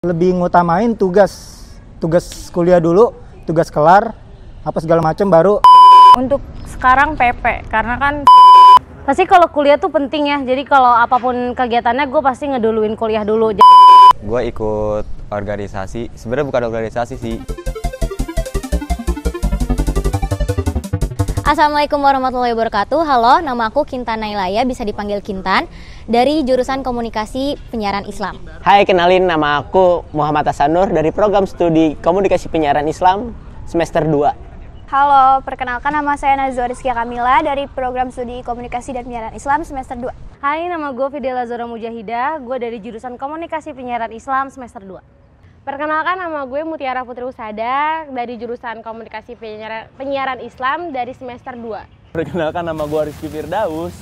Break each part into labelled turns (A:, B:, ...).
A: Lebih ngutamain tugas kuliah dulu, tugas kelar, apa segala macam baru.
B: Untuk sekarang PP, karena kan pasti kalau kuliah tuh penting ya. Jadi kalau apapun kegiatannya gue pasti ngeduluin kuliah dulu.
C: Gue ikut organisasi, sebenarnya bukan organisasi sih.
D: Assalamualaikum warahmatullahi wabarakatuh. Halo, nama aku Kintan Nailaya, bisa dipanggil Kintan, dari jurusan Komunikasi Penyiaran Islam.
E: Hai, kenalin, nama aku Muhammad Hasanur dari program studi Komunikasi Penyiaran Islam semester 2.
F: Halo, perkenalkan nama saya Nazwa Rizkia Kamila dari program studi Komunikasi dan Penyiaran Islam semester 2.
B: Hai, nama gue Fidela Zora Mujahidah, gue dari jurusan Komunikasi Penyiaran Islam semester 2. Perkenalkan, nama gue Mutiara Putri Usada dari jurusan Komunikasi Penyiaran Islam dari semester 2.
G: Perkenalkan, nama gue Rizky Firdaus,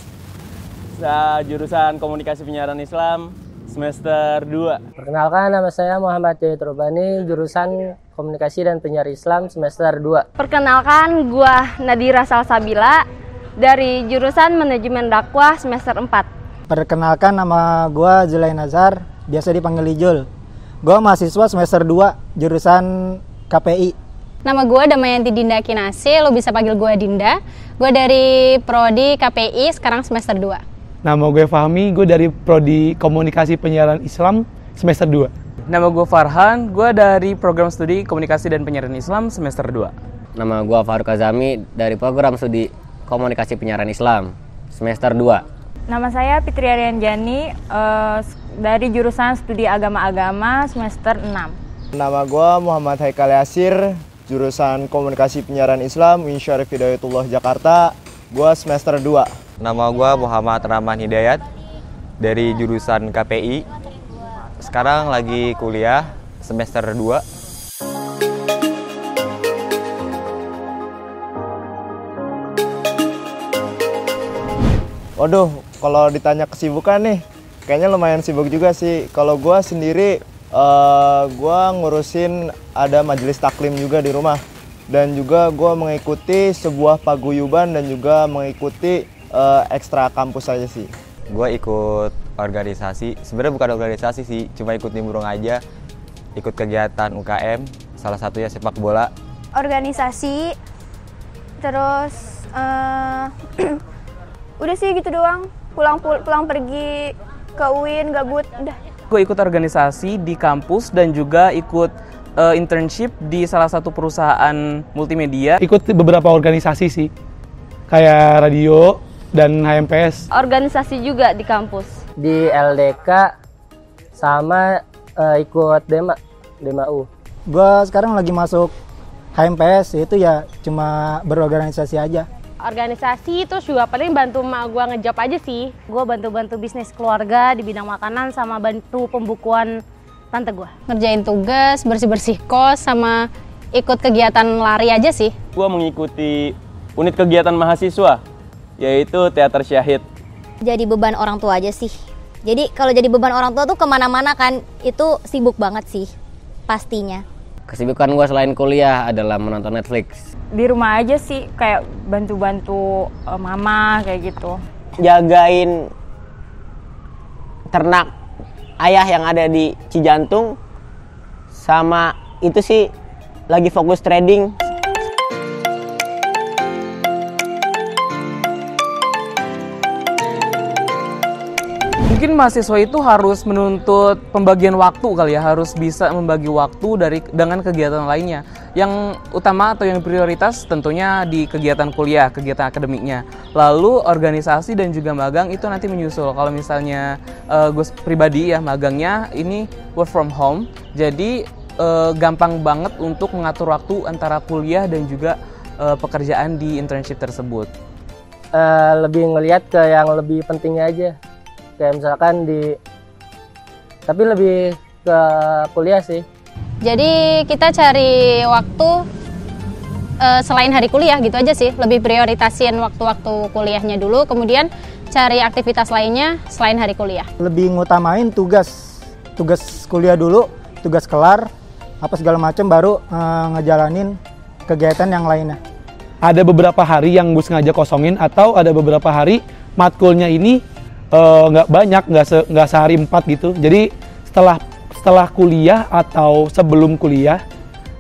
G: jurusan Komunikasi Penyiaran Islam semester 2.
H: Perkenalkan, nama saya Muhammad Jayat Rubani, jurusan Komunikasi dan Penyiaran Islam semester 2.
B: Perkenalkan, gue Nadira Salsabila dari jurusan Manajemen Dakwah semester 4.
A: Perkenalkan, nama gue Zulain Nazar, biasa dipanggil Ijul. Gue mahasiswa semester 2, jurusan KPI.
I: Nama gue Damayanti Dinda Kinasi, lo bisa panggil gue Dinda. Gue dari Prodi KPI, sekarang semester 2.
J: Nama gue Fahmi, gue dari Prodi Komunikasi Penyiaran Islam semester 2.
K: Nama gue Farhan, gue dari program studi Komunikasi dan Penyiaran Islam semester 2.
E: Nama gue Faruk Azami dari program studi Komunikasi Penyiaran Islam semester 2.
B: Nama saya Fitri Arianjani, dari jurusan Studi Agama-Agama semester 6.
L: Nama gue Muhammad Haikal Yasir, jurusan Komunikasi Penyiaran Islam Insyarif Hidayatullah Jakarta, gue semester 2.
C: Nama gue Muhammad Rahman Hidayat dari jurusan KPI. Sekarang lagi kuliah semester 2.
L: Waduh, kalau ditanya kesibukan nih, kayaknya lumayan sibuk juga sih. Kalau gue sendiri, gue ngurusin ada majelis taklim juga di rumah. Dan juga gue mengikuti sebuah paguyuban dan juga mengikuti ekstra kampus aja sih.
C: Gue ikut organisasi, sebenarnya bukan organisasi sih, cuma ikut nimbrung aja. Ikut kegiatan UKM, salah satunya sepak bola.
F: Organisasi, terus udah sih gitu doang. Pulang pergi ke UIN, gabut, udah.
K: Gue ikut organisasi di kampus dan juga ikut internship di salah satu perusahaan multimedia.
J: Ikut beberapa organisasi sih, kayak radio dan HMPS.
B: Organisasi juga di kampus.
H: Di LDK sama ikut Dema U.
A: Gue sekarang lagi masuk HMPS, itu ya cuma berorganisasi aja.
B: Organisasi terus juga paling bantu emak gue ngejob aja sih. Gue bantu-bantu bisnis keluarga di bidang makanan sama bantu pembukuan tante gue.
I: Ngerjain tugas, bersih-bersih kos, sama ikut kegiatan lari aja sih.
G: Gue mengikuti unit kegiatan mahasiswa, yaitu Teater Syahid.
D: Jadi beban orang tua aja sih. Jadi kalau jadi beban orang tua tuh kemana-mana kan, itu sibuk banget sih, pastinya.
E: Kesibukan gue selain kuliah adalah menonton Netflix.
B: Di rumah aja sih, kayak bantu-bantu mama kayak gitu.
E: Jagain ternak ayah yang ada di Cijantung, sama itu sih lagi fokus trading.
K: Mungkin mahasiswa itu harus menuntut pembagian waktu kali ya, harus bisa membagi waktu dengan kegiatan lainnya. Yang utama atau yang prioritas tentunya di kegiatan kuliah, kegiatan akademiknya. Lalu organisasi dan juga magang itu nanti menyusul. Kalau misalnya gue pribadi ya, magangnya ini work from home. Jadi gampang banget untuk mengatur waktu antara kuliah dan juga pekerjaan di internship tersebut.
H: Lebih ngelihat ke yang lebih pentingnya aja. Kayak misalkan tapi lebih ke kuliah sih.
I: Jadi kita cari waktu selain hari kuliah gitu aja sih. Lebih prioritasin waktu-waktu kuliahnya dulu, kemudian cari aktivitas lainnya selain hari kuliah.
A: Lebih ngutamain tugas kuliah dulu, tugas kelar, apa segala macam baru ngejalanin kegiatan yang lainnya.
J: Ada beberapa hari yang gue sengaja kosongin, atau ada beberapa hari matkulnya ini nggak banyak, nggak sehari 4 gitu. Jadi setelah setelah kuliah atau sebelum kuliah,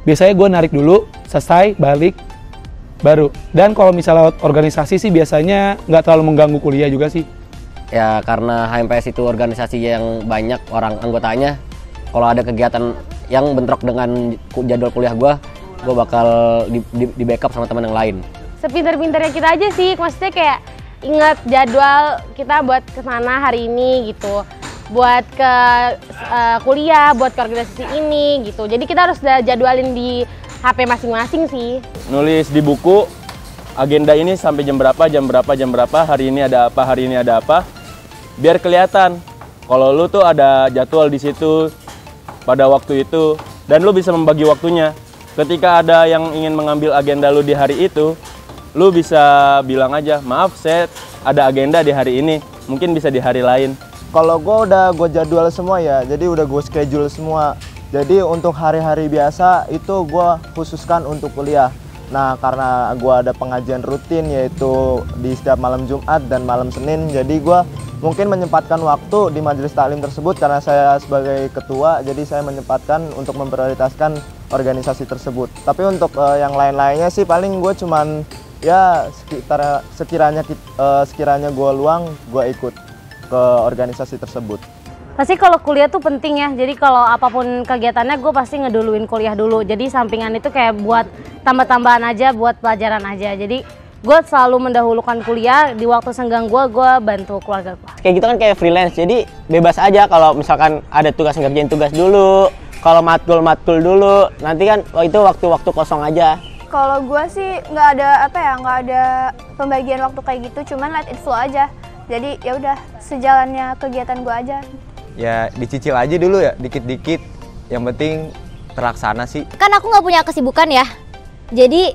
J: biasanya gue narik dulu, selesai, balik, baru. Dan kalau misalnya organisasi sih biasanya nggak terlalu mengganggu kuliah juga sih.
M: Ya karena HMPS itu organisasi yang banyak orang anggotanya, kalau ada kegiatan yang bentrok dengan jadwal kuliah gue bakal di backup sama teman yang lain.
B: Sepinter-pinternya kita aja sih, maksudnya kayak ingat jadwal kita buat kesana hari ini gitu, buat ke kuliah, buat ke organisasi ini gitu. Jadi kita harus jadwalin di HP masing-masing sih.
G: Nulis di buku agenda ini sampai jam berapa, hari ini ada apa, biar kelihatan kalau lu tuh ada jadwal di situ pada waktu itu, dan lu bisa membagi waktunya. Ketika ada yang ingin mengambil agenda lu di hari itu, lu bisa bilang aja, maaf saya ada agenda di hari ini, mungkin bisa di hari lain.
L: Kalau gue jadwal semua ya, jadi udah gue schedule semua. Jadi untuk hari-hari biasa itu gue khususkan untuk kuliah. Nah karena gue ada pengajian rutin yaitu di setiap malam Jumat dan malam Senin, jadi gue mungkin menyempatkan waktu di majelis taklim tersebut karena saya sebagai ketua, jadi saya menyempatkan untuk memprioritaskan organisasi tersebut. Tapi untuk yang lain-lainnya sih paling gue cuman ya sekiranya gue luang, gue ikut ke organisasi tersebut.
B: Pasti kalau kuliah tuh penting ya, jadi kalau apapun kegiatannya gue pasti ngeduluin kuliah dulu. Jadi sampingan itu kayak buat tambah-tambahan aja, buat pelajaran aja. Jadi gue selalu mendahulukan kuliah, di waktu senggang gue bantu keluarga gue.
E: Kayak gitu kan kayak freelance, jadi bebas aja kalau misalkan ada tugas ngerjain tugas dulu, kalau matkul dulu, nanti kan itu waktu-waktu kosong aja.
F: Kalau gue sih nggak ada pembagian waktu kayak gitu, cuman let it flow aja. Jadi ya udah sejalannya kegiatan gue aja.
C: Ya dicicil aja dulu ya, dikit-dikit. Yang penting terlaksana sih.
D: Kan aku nggak punya kesibukan ya. Jadi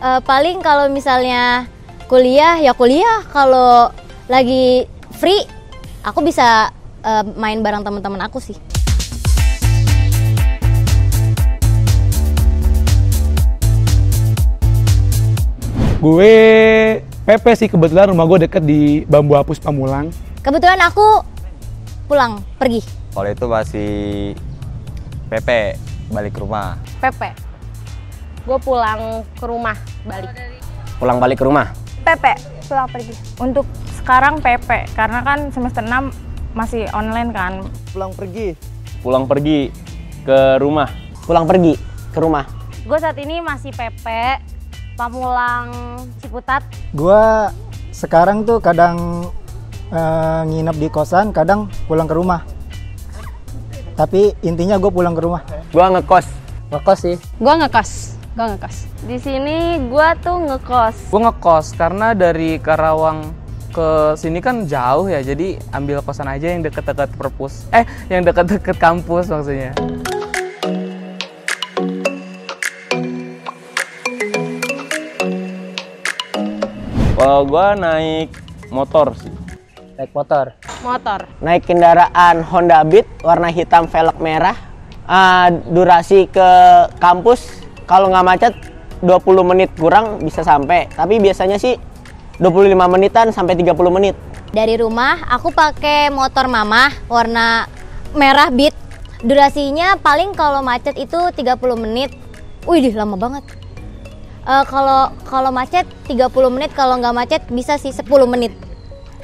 D: paling kalau misalnya kuliah ya kuliah. Kalau lagi free, aku bisa main bareng teman-teman aku sih.
J: Gue PP sih, kebetulan rumah gue deket di Bambu Hapus Pamulang.
D: Kebetulan aku pulang, pergi.
C: Kalau itu masih PP, balik ke rumah.
B: PP, gue pulang ke rumah, balik.
E: Pulang balik ke rumah?
F: PP, pulang pergi.
N: Untuk sekarang PP, karena kan semester 6 masih online kan.
L: Pulang pergi.
G: Pulang pergi ke rumah.
E: Pulang pergi ke rumah.
B: Gue saat ini masih PP, Pamulang Ciputat.
A: Gue sekarang tuh kadang nginep di kosan, kadang pulang ke rumah. Tapi intinya gue pulang ke rumah.
E: Gue ngekos.
H: Ngekos sih.
I: Gue ngekos.
B: Di sini gue tuh ngekos.
K: Gue ngekos karena dari Karawang ke sini kan jauh ya, jadi ambil kosan aja yang deket-deket perpus. Yang deket-deket kampus maksudnya.
G: Kalau gue naik motor sih.
H: Naik motor.
E: Naik kendaraan Honda Beat warna hitam velg merah. Durasi ke kampus kalau nggak macet 20 menit kurang bisa sampai. Tapi biasanya sih 25 menitan sampai 30 menit.
D: Dari rumah aku pakai motor mama warna merah Beat. Durasinya paling kalau macet itu 30 menit. Wih, lama banget. Kalau macet 30 menit, kalau nggak macet bisa sih 10 menit.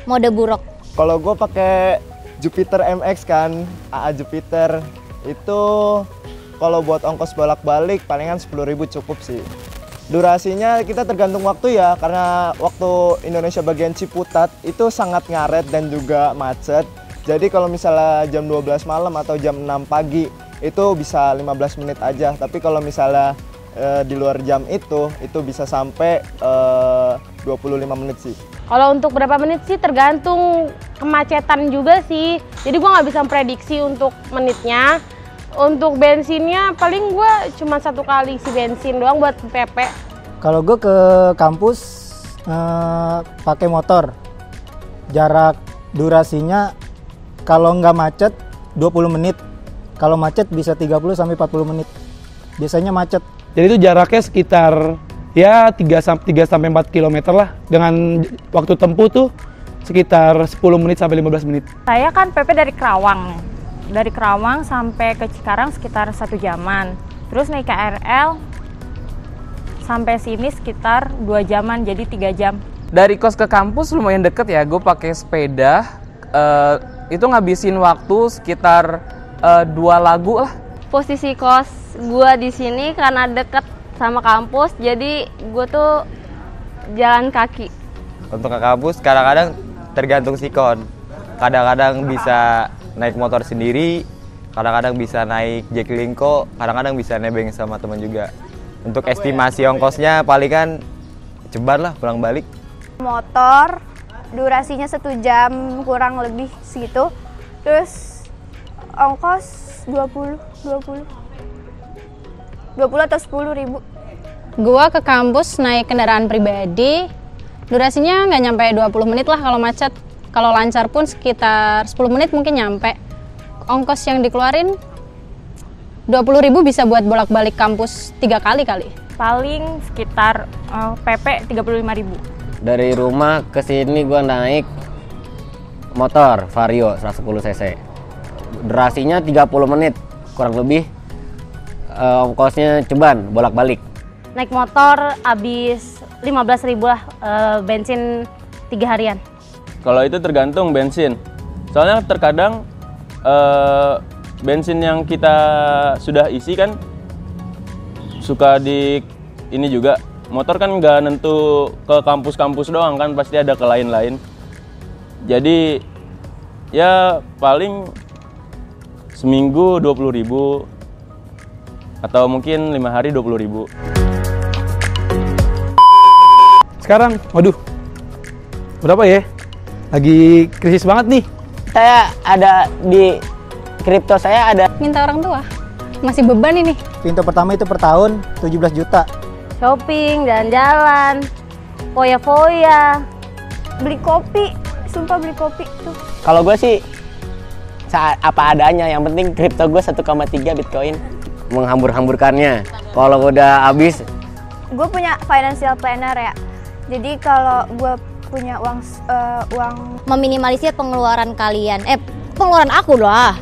D: Mode buruk.
L: Kalau gue pakai Jupiter MX kan, AA Jupiter itu kalau buat ongkos bolak-balik palingan 10.000 cukup sih. Durasinya kita tergantung waktu ya, karena waktu Indonesia bagian Ciputat itu sangat ngaret dan juga macet. Jadi kalau misalnya jam 12 malam atau jam 6 pagi itu bisa 15 menit aja. Tapi kalau misalnya di luar jam itu bisa sampai 25 menit sih.
B: Kalau untuk berapa menit sih tergantung kemacetan juga sih. Jadi gue nggak bisa prediksi untuk menitnya. Untuk bensinnya paling gue cuma 1 kali isi bensin doang buat PP.
A: Kalau gue ke kampus pakai motor. Jarak durasinya kalau nggak macet 20 menit. Kalau macet bisa 30 sampai 40 menit. Biasanya macet.
J: Jadi itu jaraknya sekitar ya 3-4 km lah. Dengan waktu tempuh tuh sekitar 10 menit sampai 15 menit.
N: Saya kan PP dari Kerawang nih. dari Kerawang sampai ke Cikarang sekitar 1 jaman. Terus naik KRL sampai sini sekitar 2 jaman, jadi 3 jam.
K: Dari kos ke kampus lumayan deket ya, gue pakai sepeda. Itu ngabisin waktu sekitar 2 lagu lah.
B: Posisi kos gue di sini karena deket sama kampus, jadi gue tuh jalan kaki.
C: Untuk ke kampus kadang-kadang tergantung sikon. Kadang-kadang bisa naik motor sendiri, kadang-kadang bisa naik Jaklingko, kadang-kadang bisa nebeng sama teman juga. Untuk estimasi ongkosnya palingan ceban lah pulang balik.
F: Motor durasinya 1 jam kurang lebih segitu. Terus ongkos 20 atau 10.000.
I: Gua ke kampus naik kendaraan pribadi, durasinya nggak nyampe 20 menit lah kalau macet. Kalau lancar pun sekitar 10 menit mungkin nyampe. Ongkos yang dikeluarin 20.000 bisa buat bolak-balik kampus 3 kali kali.
N: Paling sekitar PP 35.000.
M: Dari rumah ke sini gua naik motor Vario 110 cc. Durasinya 30 menit kurang lebih. Ongkosnya ceban bolak-balik.
B: Naik motor habis 15.000 lah, bensin 3 harian.
G: Kalau itu tergantung bensin. Soalnya terkadang bensin yang kita sudah isi kan suka di ini juga. Motor kan nggak nentu ke kampus-kampus doang kan, pasti ada ke lain-lain. Jadi ya paling seminggu 20.000 atau mungkin 5 hari 20.000.
J: Sekarang, waduh, berapa ya? Lagi krisis banget nih.
E: Saya ada di kripto, saya ada.
I: Minta orang tua, masih beban ini.
A: Pintu pertama itu per tahun 17 juta.
B: Shopping, jalan-jalan, foya-foya,
F: Beli kopi, sumpah beli kopi tuh.
E: Kalau gue sih apa adanya, yang penting kripto gue 1,3 Bitcoin.
M: Menghambur-hamburkannya. Kalau udah habis,
F: Gue punya financial planner ya. Jadi kalau gue punya uang
D: Meminimalisir pengeluaran kalian. Pengeluaran aku lah.